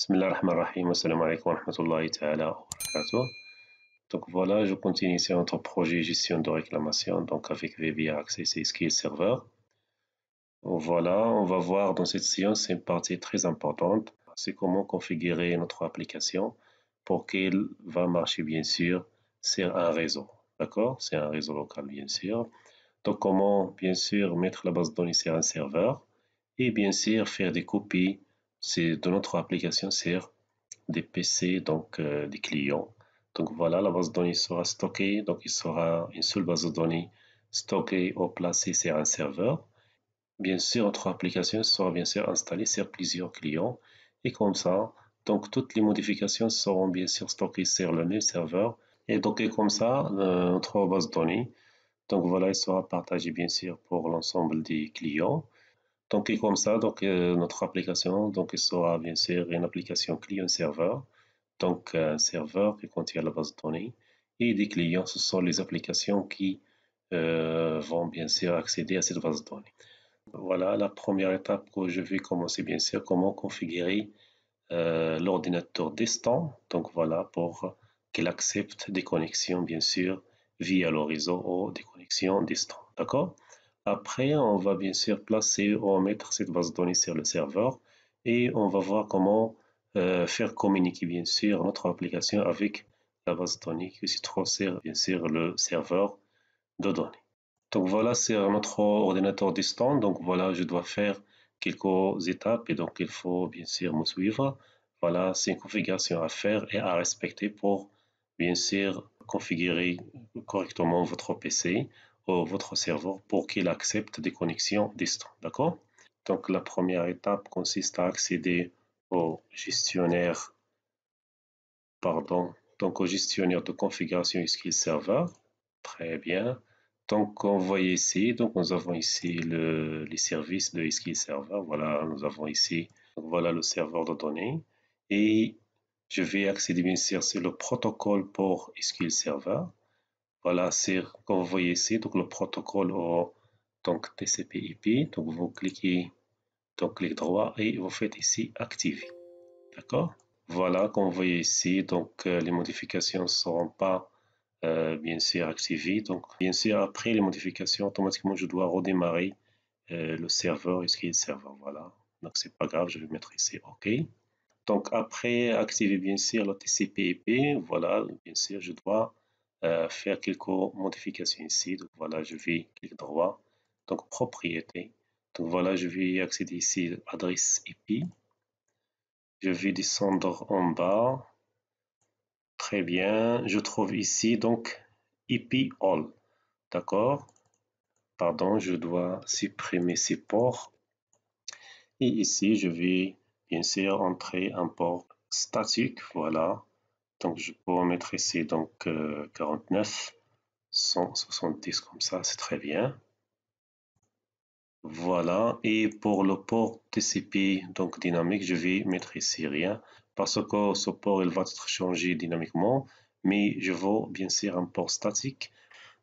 بسم الله الرحمن الرحيم والسلام عليكم ورحمة الله تعالى وبركاته. Donc voilà, je continue ici notre projet gestion de réclamation donc avec VBA Access et SQL Server. Voilà, on va voir dans cette séance une partie très importante, c'est comment configurer notre application pour qu'elle va marcher bien sûr sur un réseau. D'accord? C'est un réseau local bien sûr. Donc comment bien sûr mettre la base de données sur un serveur et bien sûr faire des copies de notre application sur des PC, donc des clients. Donc voilà, la base de données sera stockée, donc il sera une seule base de données stockée ou placée sur un serveur. Bien sûr, notre application sera bien sûr installée sur plusieurs clients et comme ça, donc toutes les modifications seront bien sûr stockées sur le même serveur et donc comme ça, notre base de données, donc voilà, elle sera partagée bien sûr pour l'ensemble des clients. Donc, et comme ça, donc, notre application, donc, il sera bien sûr une application client-serveur. Donc, un serveur qui contient la base de données. Et des clients, ce sont les applications qui vont bien sûr accéder à cette base de données. Voilà la première étape que je vais commencer, bien sûr, comment configurer l'ordinateur distant. Donc, voilà, pour qu'il accepte des connexions, bien sûr, via le réseau ou des connexions distantes. D'accord? Après, on va bien sûr placer ou mettre cette base de données sur le serveur et on va voir comment faire communiquer bien sûr notre application avec la base de données qui se trouve sur bien sûr le serveur de données. Donc voilà, c'est notre ordinateur distant. Donc voilà, je dois faire quelques étapes et donc il faut bien sûr me suivre. Voilà, c'est une configuration à faire et à respecter pour bien sûr configurer correctement votre PC ou votre serveur pour qu'il accepte des connexions distantes. D'accord? Donc la première étape consiste à accéder au gestionnaire, donc au gestionnaire de configuration SQL Server. Très bien. Donc, on voit ici, donc nous avons ici les services de SQL Server. Voilà, nous avons ici, donc voilà le serveur de données. Et je vais accéder bien sûr sur le protocole pour SQL Server. Voilà, c'est, comme vous voyez ici, donc le protocole au donc TCP/IP. Donc, vous cliquez, donc clic droit et vous faites ici activer. D'accord? Voilà, comme vous voyez ici, donc les modifications ne seront pas bien sûr activées. Donc, bien sûr, après les modifications, automatiquement, je dois redémarrer le serveur SQL Server. Voilà. Donc, c'est pas grave, je vais mettre ici OK. Donc, après activer bien sûr le TCP/IP, voilà, bien sûr, je dois faire quelques modifications ici. Donc, voilà, je vais clic droit, donc propriété. Donc, voilà, je vais accéder ici à l'adresse IP. Je vais descendre en bas. Très bien. Je trouve ici donc IP All. D'accord. Pardon, je dois supprimer ces ports. Et ici, je vais bien sûr entrer un port statique. Voilà. Donc, je peux mettre ici donc 49, 170 comme ça. C'est très bien. Voilà, et pour le port TCP donc dynamique, je vais mettre ici rien parce que ce port il va être changé dynamiquement, mais je veux bien sûr un port statique.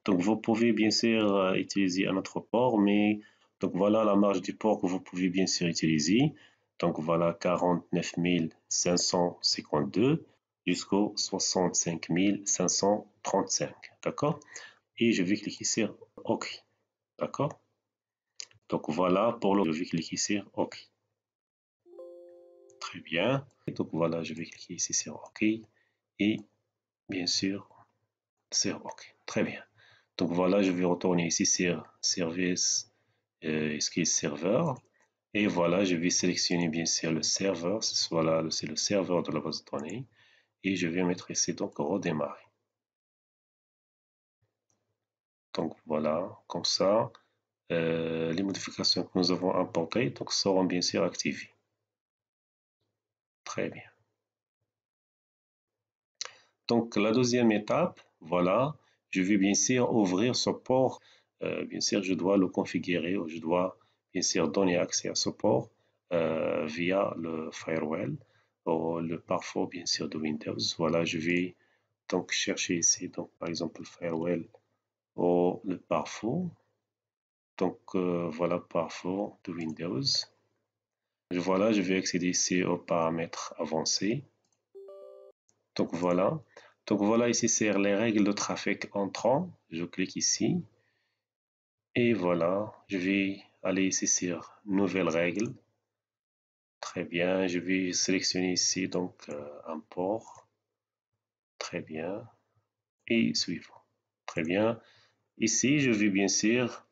Donc vous pouvez bien sûr utiliser un autre port, mais donc voilà la marge du port que vous pouvez bien sûr utiliser. Donc voilà 49 552 jusqu'au 65 535, d'accord? Et je vais cliquer sur OK, d'accord? Donc voilà, pour le, je vais cliquer sur OK. Très bien. Donc voilà, je vais cliquer ici sur OK. Et bien sûr, sur OK. Très bien. Donc voilà, je vais retourner ici sur Service SQL Server. Et voilà, je vais sélectionner bien sûr le serveur. Voilà, c'est le serveur de la base de données. Et je vais mettre ici donc redémarrer. Donc voilà, comme ça, les modifications que nous avons importées donc, seront bien sûr activées. Très bien. Donc, la deuxième étape, voilà, je vais bien sûr ouvrir ce port. Bien sûr, je dois le configurer ou je dois bien sûr donner accès à ce port via le firewall ou le pare-feu bien sûr de Windows. Voilà, je vais donc chercher ici, donc par exemple le firewall ou le pare-feu. Donc voilà, pare-feu de Windows. Voilà, je vais accéder ici aux paramètres avancés. Donc voilà, ici c'est les règles de trafic entrant. Je clique ici et voilà, je vais aller ici sur nouvelles règles. Très bien, je vais sélectionner ici donc un port. Très bien. Et suivant. Très bien. Ici, je vais bien sûr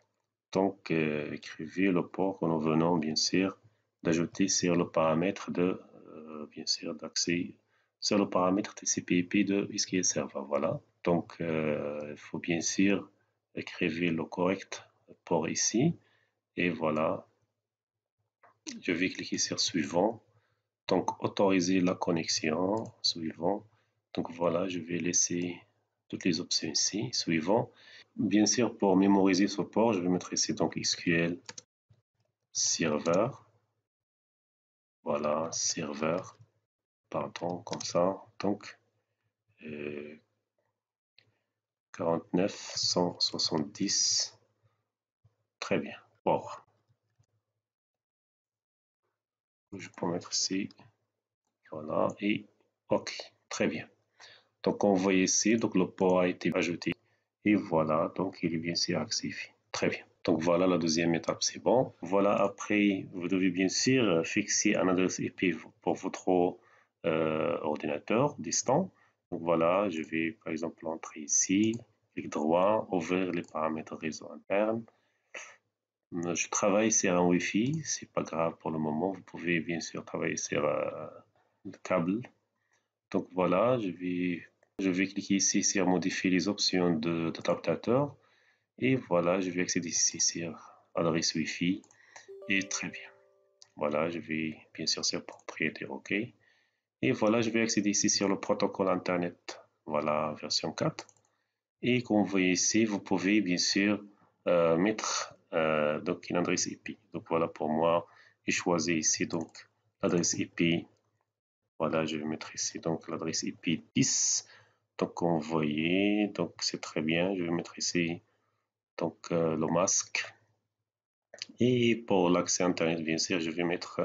donc écrire le port que nous venons bien sûr d'ajouter sur le paramètre de bien sûr d'accès sur le paramètre TCP/IP de SQL Server. Voilà. Donc il faut bien sûr écrire le correct port ici et voilà. Je vais cliquer sur suivant. Donc autoriser la connexion suivant. Donc voilà, je vais laisser toutes les options ici suivant. Bien sûr, pour mémoriser ce port, je vais mettre ici donc SQL Server. Voilà, serveur, pardon, comme ça. Donc, 49 170. Très bien. Port. Je peux mettre ici. Voilà, et OK. Très bien. Donc, on voit ici, donc le port a été ajouté. Et voilà, donc il est bien sûr actif. Très bien. Donc voilà la deuxième étape, c'est bon. Voilà, après, vous devez bien sûr fixer un adresse IP pour votre ordinateur distant. Donc voilà, je vais par exemple entrer ici, clic droit, ouvrir les paramètres réseau interne. Je travaille sur un Wi-Fi, c'est pas grave pour le moment. Vous pouvez bien sûr travailler sur le câble. Donc voilà, je vais cliquer ici sur modifier les options d'adaptateur. Et voilà, je vais accéder ici sur adresse Wi-Fi. Et très bien. Voilà, je vais bien sûr sur propriétaire OK. Et voilà, je vais accéder ici sur le protocole Internet. Voilà, version 4. Et comme vous voyez ici, vous pouvez bien sûr mettre donc une adresse IP. Donc voilà, pour moi, j'ai choisi ici donc l'adresse IP. Voilà, je vais mettre ici donc l'adresse IP 10. Donc comme vous voyez, donc c'est très bien. Je vais mettre ici donc le masque. Et pour l'accès Internet, bien sûr, je vais mettre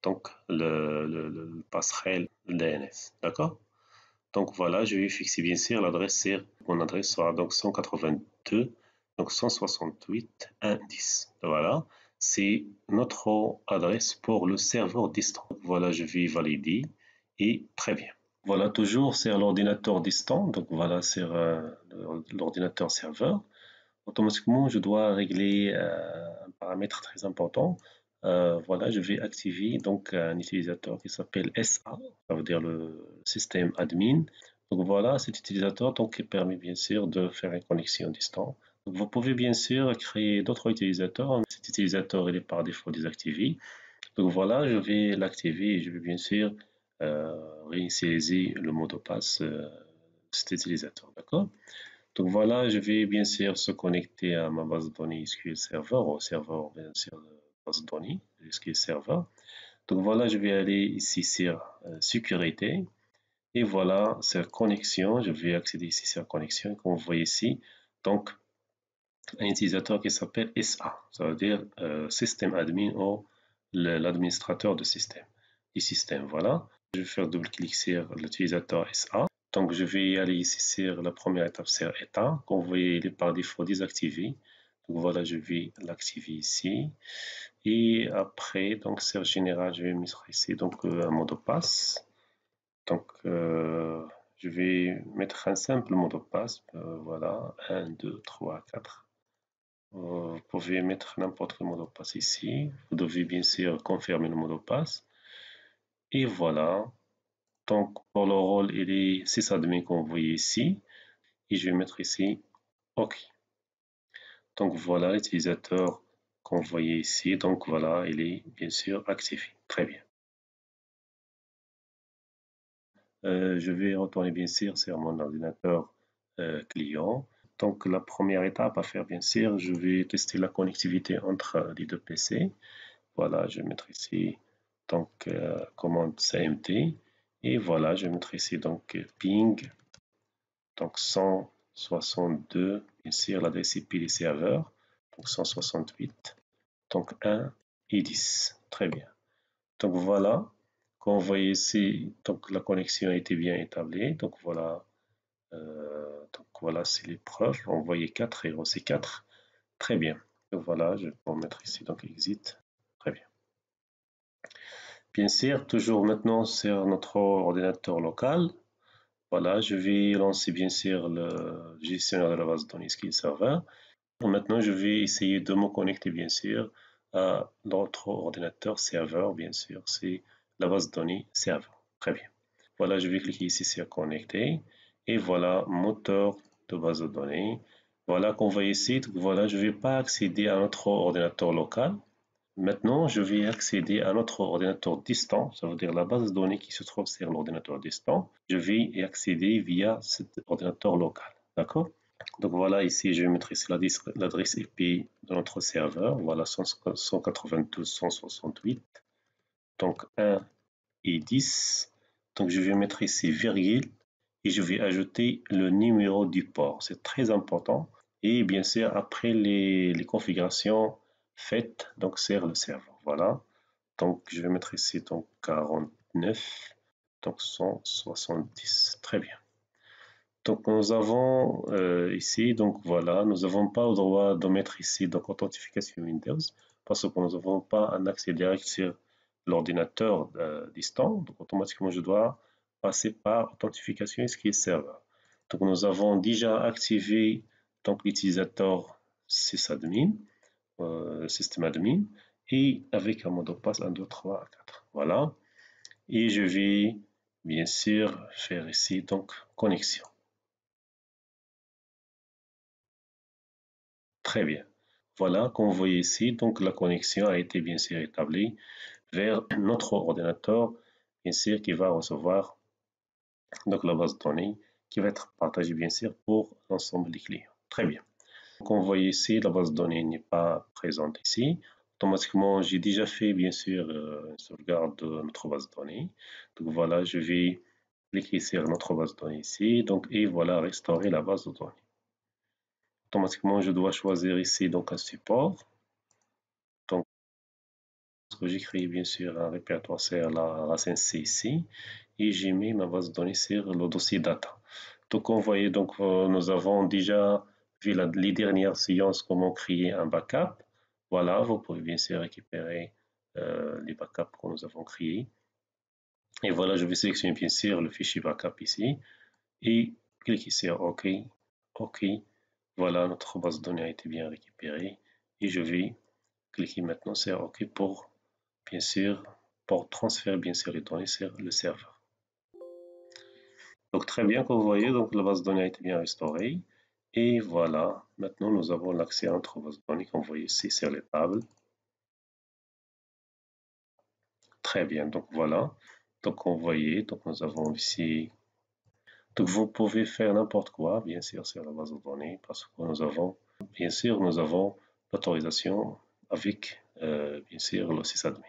donc le passerelle DNS. D'accord? Donc voilà, je vais fixer bien sûr l'adresse. Mon adresse sera donc 182, donc 168.1.10. Voilà, c'est notre adresse pour le serveur distant. Voilà, je vais valider et très bien. Voilà, toujours sur l'ordinateur distant. Donc voilà, sur l'ordinateur serveur. Automatiquement, je dois régler un paramètre très important. Voilà, je vais activer donc un utilisateur qui s'appelle SA, ça veut dire le système admin. Donc voilà, cet utilisateur donc, qui permet bien sûr de faire une connexion distante. Donc, vous pouvez bien sûr créer d'autres utilisateurs. Cet utilisateur il est par défaut désactivé. Donc voilà, je vais l'activer et je vais bien sûr réinitialiser le mot de passe de cet utilisateur. D'accord? Donc voilà, je vais bien sûr se connecter à ma base de données SQL Server, au serveur bien sûr de base de données SQL Server. Donc voilà, je vais aller ici sur sécurité et voilà sur connexion. Je vais accéder ici sur connexion. Comme vous voyez ici, donc un utilisateur qui s'appelle SA, ça veut dire système admin ou l'administrateur de système. Du système, voilà. Je vais faire double-clic sur l'utilisateur SA. Donc, je vais aller ici sur la première étape, c'est état. Comme vous voyez, il est par défaut désactivé. Donc, voilà, je vais l'activer ici. Et après, donc, sur général, je vais mettre ici donc, un mot de passe. Donc, je vais mettre un simple mot de passe. Voilà, 1, 2, 3, 4. Vous pouvez mettre n'importe quel mot de passe ici. Vous devez bien sûr confirmer le mot de passe. Et voilà. Donc, pour le rôle, il est sysadmin comme vous voyez ici. Et je vais mettre ici OK. Donc, voilà l'utilisateur qu'on voyait ici. Donc, voilà, il est bien sûr activé. Très bien. Je vais retourner bien sûr sur mon ordinateur client. Donc, la première étape à faire, bien sûr, je vais tester la connectivité entre les deux PC. Voilà, je vais mettre ici donc commande CMT et voilà, je vais mettre ici donc ping donc 162 bien sûr l'adresse IP des serveurs donc 168 donc 1 et 10 très bien. Donc voilà, comme vous voyez ici, donc la connexion a été bien établie. Donc voilà, c'est les preuves. On voyait 4 et c'est 4. Très bien. Donc voilà, je vais mettre ici donc exit. Très bien. Bien sûr, toujours maintenant sur notre ordinateur local. Voilà, je vais lancer bien sûr le gestionnaire de la base de données SQL Server. Maintenant, je vais essayer de me connecter bien sûr à notre ordinateur serveur, bien sûr, c'est la base de données serveur. Très bien. Voilà, je vais cliquer ici sur connecter et voilà, moteur de base de données. Voilà qu'on voit ici, voilà, je ne vais pas accéder à notre ordinateur local. Maintenant, je vais accéder à notre ordinateur distant, ça veut dire la base de données qui se trouve sur l'ordinateur distant. Je vais y accéder via cet ordinateur local. D'accord? Donc voilà, ici, je vais mettre ici l'adresse IP de notre serveur. Voilà, 192.168. Donc 1 et 10. Donc je vais mettre ici virgule et je vais ajouter le numéro du port. C'est très important. Et bien sûr, après les configurations faites donc sur le serveur. Voilà. Donc je vais mettre ici donc 49, donc 170. Très bien. Donc nous avons ici, donc voilà, nous n'avons pas le droit de mettre ici donc authentification Windows parce que nous n'avons pas un accès direct sur l'ordinateur distant. Donc automatiquement, je dois passer par authentification SQL Server. Donc nous avons déjà activé donc l'utilisateur sysadmin, système admin, et avec un mot de passe 1, 2, 3, 4. Voilà. Et je vais bien sûr faire ici donc connexion. Très bien. Voilà, comme vous voyez ici, donc la connexion a été bien sûr établie vers notre ordinateur, bien sûr, qui va recevoir donc la base de données qui va être partagée bien sûr pour l'ensemble des clients. Très bien. Comme vous voyez ici, la base de données n'est pas présente ici. Automatiquement, j'ai déjà fait bien sûr une sauvegarde de notre base de données. Donc voilà, je vais cliquer sur notre base de données ici. Donc, et voilà, restaurer la base de données. Automatiquement, je dois choisir ici donc un support. Donc, j'ai créé bien sûr un répertoire sur la racine C ici et j'ai mis ma base de données sur le dossier data. Donc, vous voyez, donc, nous avons déjà vu les dernières séances comment créer un backup. Voilà, vous pouvez bien sûr récupérer les backups que nous avons créés. Et voilà, je vais sélectionner bien sûr le fichier backup ici et cliquer sur OK. OK. Voilà, notre base de données a été bien récupérée et je vais cliquer maintenant sur OK pour bien sûr pour transférer bien sûr les données sur le serveur. Donc très bien, comme vous voyez, donc la base de données a été bien restaurée. Et voilà, maintenant nous avons l'accès à notre base de données, comme vous voyez ici sur les tables. Très bien, donc voilà. Donc comme vous voyez, donc nous avons ici. Donc vous pouvez faire n'importe quoi, bien sûr, sur la base de données, parce que nous avons, bien sûr, nous avons l'autorisation avec, bien sûr, le sysadmin.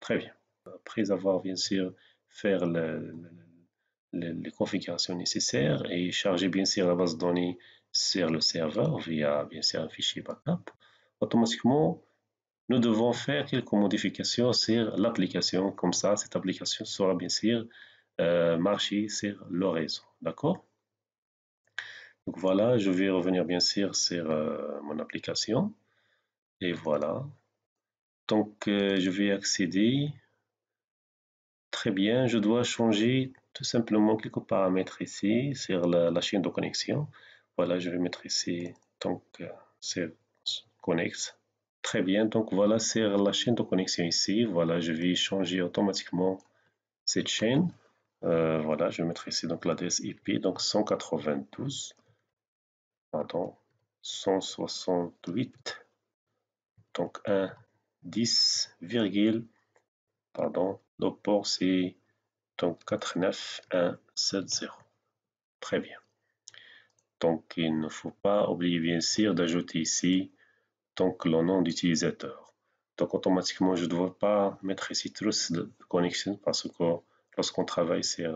Très bien. Après avoir, bien sûr, fait les configurations nécessaires et charger bien sûr la base de données sur le serveur via bien sûr un fichier backup, automatiquement nous devons faire quelques modifications sur l'application. Comme ça, cette application sera bien sûr marcher sur le réseau. D'accord? Donc voilà, je vais revenir bien sûr sur mon application. Et voilà. Donc je vais accéder. Très bien, je dois changer tout simplement quelques paramètres ici sur la chaîne de connexion. Voilà, je vais mettre ici donc c'est Connect. Très bien, donc voilà sur la chaîne de connexion ici. Voilà, je vais changer automatiquement cette chaîne. Voilà, je vais mettre ici donc l'adresse IP, donc 192, pardon, 168, donc 1, 10, pardon, le port c'est donc 49170. Très bien. Donc il ne faut pas oublier bien sûr d'ajouter ici donc le nom d'utilisateur. Donc automatiquement je ne dois pas mettre ici Trust Connection parce que lorsqu'on travaille sur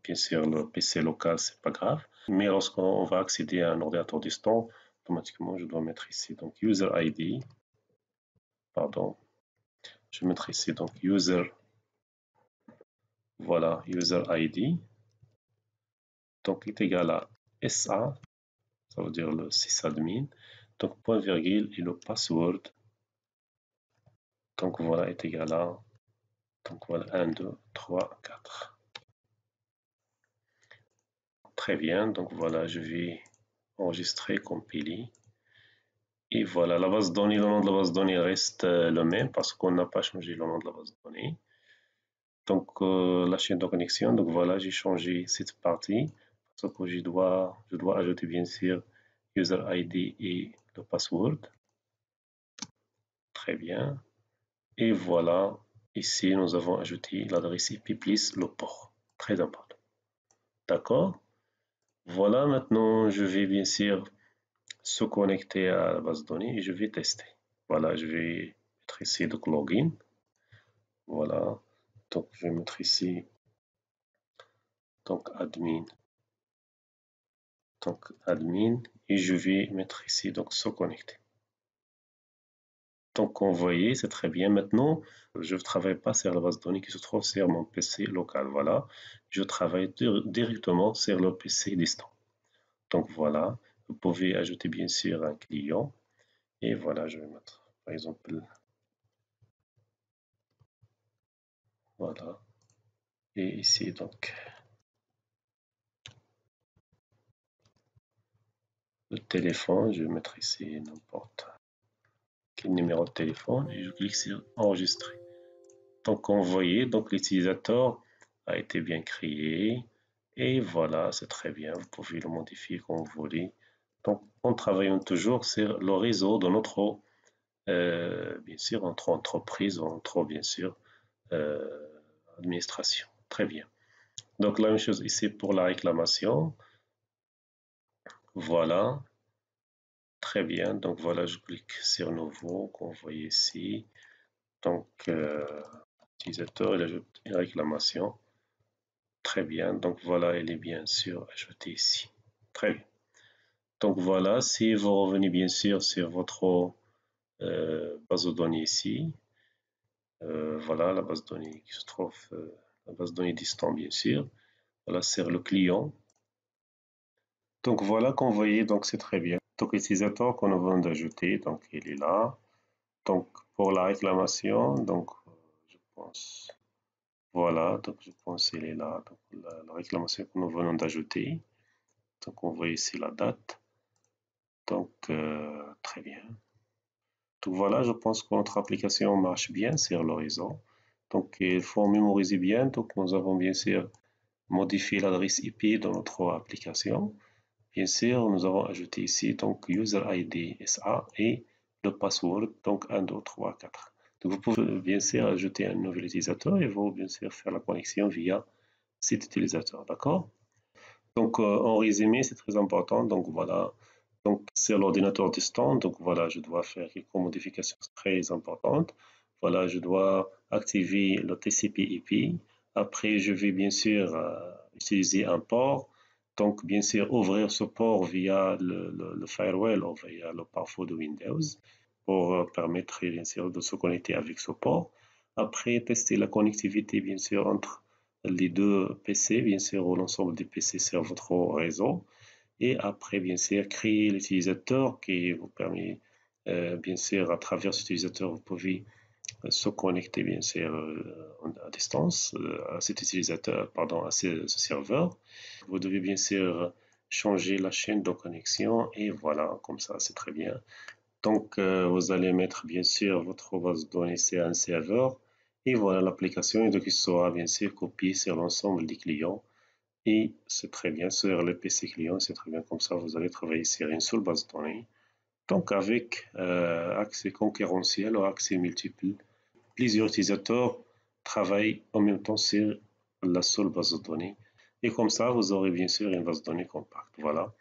bien sûr le PC local c'est pas grave. Mais lorsqu'on va accéder à un ordinateur distant, automatiquement je dois mettre ici donc User ID, pardon. je vais mettre ici donc user, voilà, user ID, donc est égal à SA, ça veut dire le sysadmin, donc point virgule et le password, donc voilà, est égal à, donc voilà, 1, 2, 3, 4. Très bien, donc voilà, je vais enregistrer, compiler. Et voilà, la base de données, le nom de la base de données reste le même parce qu'on n'a pas changé le nom de la base de données. Donc la chaîne de connexion, donc voilà, j'ai changé cette partie parce que je dois ajouter bien sûr user ID et le password. Très bien. Et voilà, ici nous avons ajouté l'adresse IP plus le port. Très important. D'accord? Voilà, maintenant je vais bien sûr se connecter à la base de données et je vais tester. Voilà, je vais mettre ici donc login. Voilà, donc je vais mettre ici donc admin, et je vais mettre ici donc se connecter. Donc vous voyez, c'est très bien. Maintenant, je ne travaille pas sur la base de données qui se trouve sur mon PC local. Voilà, je travaille directement sur le PC distant. Donc voilà, vous pouvez ajouter bien sûr un client. Et voilà, je vais mettre par exemple, voilà. Et ici donc le téléphone, je vais mettre ici n'importe quel numéro de téléphone et je clique sur enregistrer. Donc on voyait donc l'utilisateur a été bien créé et voilà, c'est très bien, vous pouvez le modifier comme vous voulez. Donc en travaillant toujours sur le réseau de notre bien sûr entre entreprises, entre bien sûr euh, administration. Très bien. Donc la même chose ici pour la réclamation. Voilà, très bien. Donc voilà, je clique sur nouveau, comme vous voyez ici. Donc l'utilisateur il ajoute une réclamation. Très bien, donc voilà, elle est bien sûr ajoutée ici. Très bien. Donc voilà, si vous revenez bien sûr sur votre base de données ici, voilà la base de données qui se trouve, la base de données distant bien sûr. Voilà, c'est le client. Donc voilà qu'on voyait, donc c'est très bien. Donc l'utilisateur qu'on vient d'ajouter, donc il est là. Donc pour la réclamation, donc je pense, voilà, donc je pense qu'il est là. Donc la réclamation que nous venons d'ajouter. Donc on voit ici la date. Donc très bien. Donc voilà, je pense que notre application marche bien sur l'horizon. Donc il faut mémoriser bien. Donc nous avons bien sûr modifié l'adresse IP de notre application. Bien sûr, nous avons ajouté ici donc user ID SA et le password, donc 1, 2, 3, 4. Donc vous pouvez bien sûr ajouter un nouvel utilisateur et vous bien sûr faire la connexion via cet utilisateur, d'accord? Donc en résumé, c'est très important. Donc voilà, donc c'est l'ordinateur distant. Donc voilà, je dois faire quelques modifications très importantes. Voilà, je dois activer le TCP/IP. Après, je vais bien sûr utiliser un port. Donc, bien sûr, ouvrir ce port via le firewall ou via le pare-feu de Windows pour permettre, bien sûr, de se connecter avec ce port. Après, tester la connectivité, bien sûr, entre les deux PC, bien sûr, ou l'ensemble des PC sur votre réseau. Et après, bien sûr, créer l'utilisateur qui vous permet, bien sûr, à travers cet utilisateur, vous pouvez se connecter, bien sûr, à distance à cet utilisateur, pardon, à ce serveur. Vous devez, bien sûr, changer la chaîne de connexion et voilà, comme ça, c'est très bien. Donc, vous allez mettre, bien sûr, votre base de données sur un serveur et voilà l'application et donc il sera, bien sûr, copiée sur l'ensemble des clients. Et c'est très bien sur le PC client, c'est très bien comme ça, vous allez travailler sur une seule base de données. Donc avec accès concurrentiel ou accès multiple, plusieurs utilisateurs travaillent en même temps sur la seule base de données. Et comme ça, vous aurez bien sûr une base de données compacte. Voilà.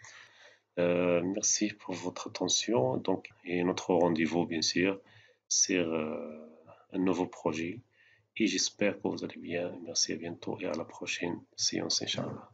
Merci pour votre attention. Donc, et notre rendez-vous, bien sûr, sur un nouveau projet. Et j'espère que vous allez bien. Merci, à bientôt et à la prochaine séance, Inch'Allah.